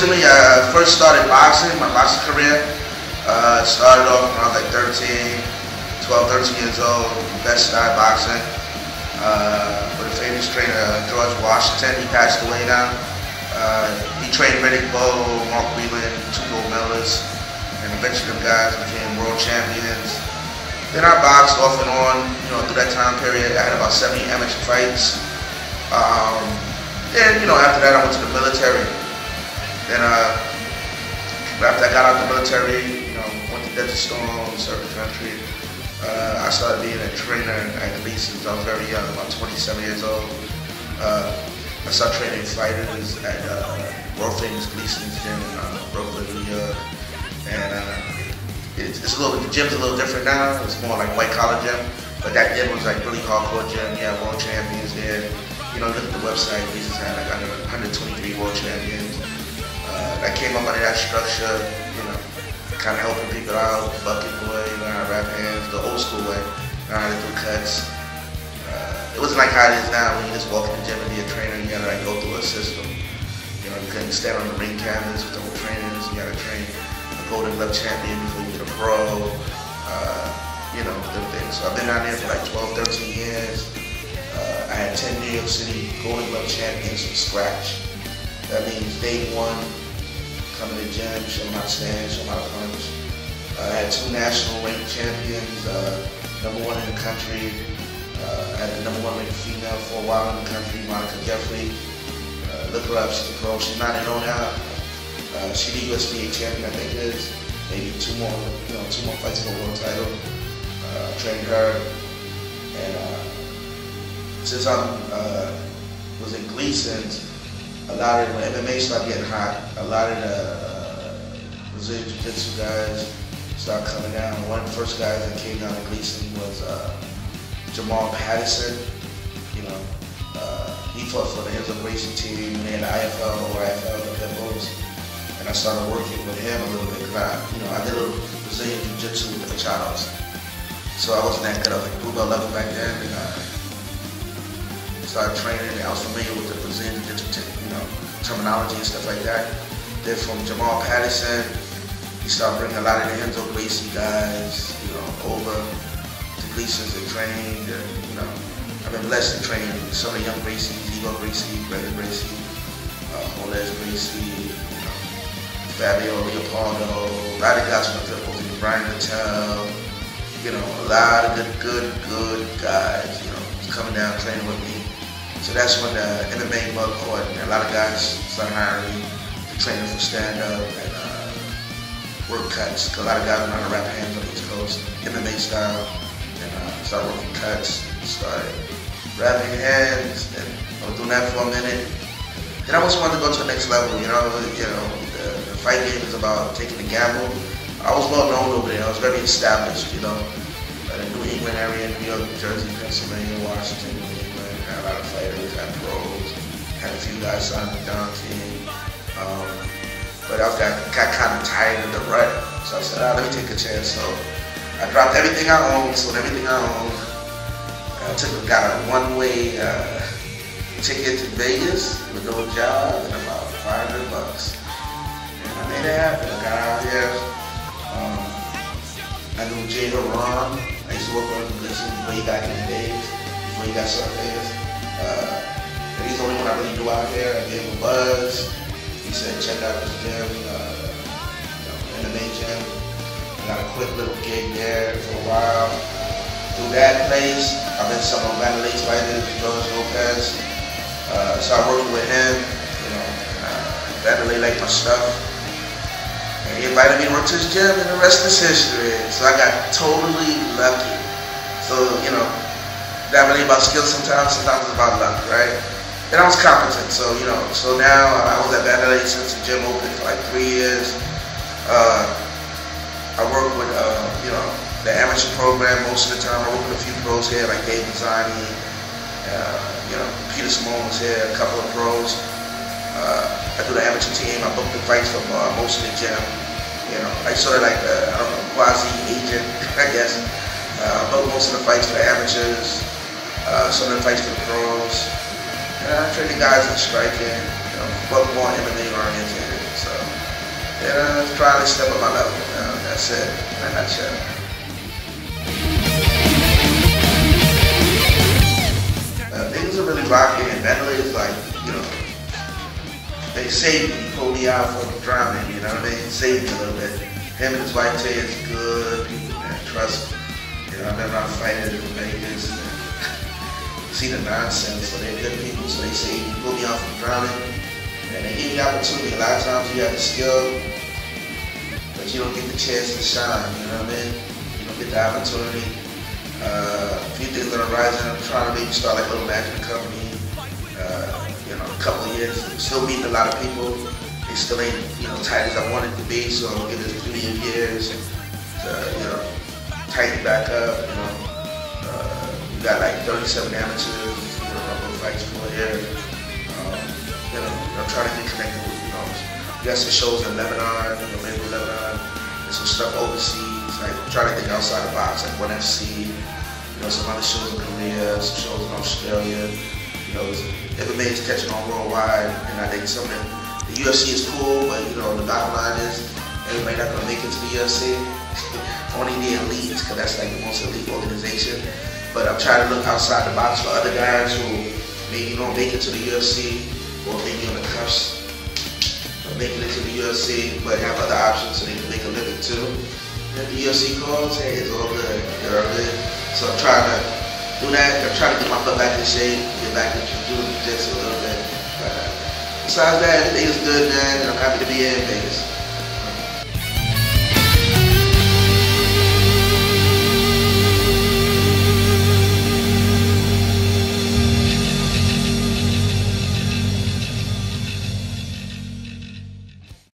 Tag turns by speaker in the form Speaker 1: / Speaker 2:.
Speaker 1: Originally, I first started boxing, my boxing career. Started off when I was like 13 years old, best style boxing. With a famous trainer, George Washington. He passed away now. He trained Riddick Bowe, Mark Whelan, 2 gold medalists, and eventually them guys became world champions. Then I boxed off and on, through that time period. I had about 70 amateur fights. Then, after that I went to the military. Then after I got out of the military, went to Desert Storm, served the country. I started being a trainer at Gleason's. I was very young, about 27 years old. I started training fighters at world famous Gleason's gym in Brooklyn, New York. And it's a little bit, the gym's a little different now. It's more like white collar gym. But that gym was like really hardcore gym. You had world champions there. Look at the website. Gleason's had like 123 world champions. I came up under that structure, kind of helping people out, bucket boy, how to wrap hands, the old school way, how to do cuts. It wasn't like how it is now when you just walk in the gym and be a trainer and you gotta go through a system. You couldn't stand on the ring canvas with the old trainers. You gotta train a Golden Glove champion before you get a pro. Them things. So I've been out there for like 12, 13 years. I had 10 New York City Golden Glove champions from scratch. That means day one, come to the gym, show them how to stand, show them how to punch. I had 2 national ranked champions, #1 in the country. I had the #1 ranked female for a while in the country, Monica Jeffrey. Look her up, she's a pro. She's 9-0 now. She's the USBA champion, I think it is. Maybe 2 more fights for a world title. Trained her, and since I was in Gleason's, a lot of when MMA started getting hot, a lot of the Brazilian Jiu-Jitsu guys started coming down. One of the first guys that came down to Gleason was Jamal Patterson. He fought for the Enzo Gracie team. They had the IFL or IFL, the Pitbulls, and I started working with him a little bit because I did a little Brazilian Jiu-Jitsu with the Machados. So I wasn't that good. I was like blue belt level back then, and I started training. I was familiar with the Brazilian Jiu-Jitsu, terminology and stuff like that. Then from Jamal Patterson, he started bringing a lot of the Enzo Gracie guys, over to Gleason's and trained. And, I've been blessed to train some of the young Gracies, Igor Gracie, Brendan Gracie, Moles Gracie, Fabio Leopoldo, a lot of guys from the Pitbulls, Brian Mattel. A lot of good guys, coming down training with me. So that's when the MMA bug caught, and a lot of guys started hiring me to train them for stand-up and work cuts. Cause a lot of guys know how to wrap hands on the East Coast, MMA style, and started working cuts, started wrapping hands, and I was doing that for a minute. Then I also wanted to go to the next level, the fight game is about taking a gamble. I was well known over there. I was very established, in the New England area, New York, New Jersey, Pennsylvania, Washington, New England. Had a lot of fighters, had pros, had a few guys signed with Don team. But I got kind of tired of the rut, so I said, let me take a chance. So I dropped everything I owned, sold everything I owned. Got a one-way ticket to Vegas with no job and about $500. And I made it happen. I got out here. I knew Jay Haran. I used to work with him way back in the days, before he got so famous. And he's the only one I really knew out here. I gave him a buzz. He said, check out this gym, MMA gym. I got a quick little gig there for a while. Through that place, I've been some of Vanderlei's fighters, George Lopez. Started working with him. Vanderlei liked my stuff. He invited me to work to his gym, and the rest is history. So I got totally lucky. So, that really about skill sometimes it's about luck, right? And I was competent, so now I was at Vanderlei since the gym opened for like 3 years. I work with, the amateur program most of the time. I work with a few pros here, like Dave Mazzani, Peter Simone was here, a couple of pros. I do the amateur team. I book the fights for most of the gym. I sort of like quasi-agent, I guess. Book most of the fights for the amateurs, some of the fights for the pros. And I train the guys in striking, but more MMA oriented. So and trying to step up my level. That's it in a nutshell. Things are really rocking, and Bentley is like, you know, they saved me, pulled me out from drowning, you know what I mean? Saved me a little bit. Him and his wife Tay is good people, man, trust me. You know, I've been around fighting in Vegas, and see the nonsense, so they're good people, so they saved me, pulled me out from drowning, and they give me the opportunity. A lot of times you have the skill, but you don't get the chance to shine, you know what I mean? You don't get the opportunity. A few things that are rising. I'm trying to maybe start like a little management company. You know, a couple of years. Still meeting a lot of people. They still ain't, you know, tight as I want it to be. So I'll give it 3 years to, you know, tighten back up. You know, we got like 37 amateurs. You know, I'm gonna fight for here. You know, I'm trying to get connected with, you know, we got some shows in Lebanon. You know, maybe Lebanon. And some stuff overseas. Like I'm trying to think outside the box, like ONE FC. You know, some other shows in Korea, some shows in Australia. You know, MMA is catching on worldwide, and I think some of the UFC is cool, but you know, the bottom line is everybody not gonna make it to the UFC. Only the elites, because that's like the most elite organization. But I'm trying to look outside the box for other guys who maybe don't make it to the UFC, or maybe on the cusp of making it to the UFC, but have other options so they can make a living too. And if the UFC calls, hey, it's all good. You know what I mean? So I'm trying to do that. I'm trying to get my foot back in shape, get back into doing jiu-jitsu a little bit. But besides that, everything is good, man, and I'm happy to be here in Vegas.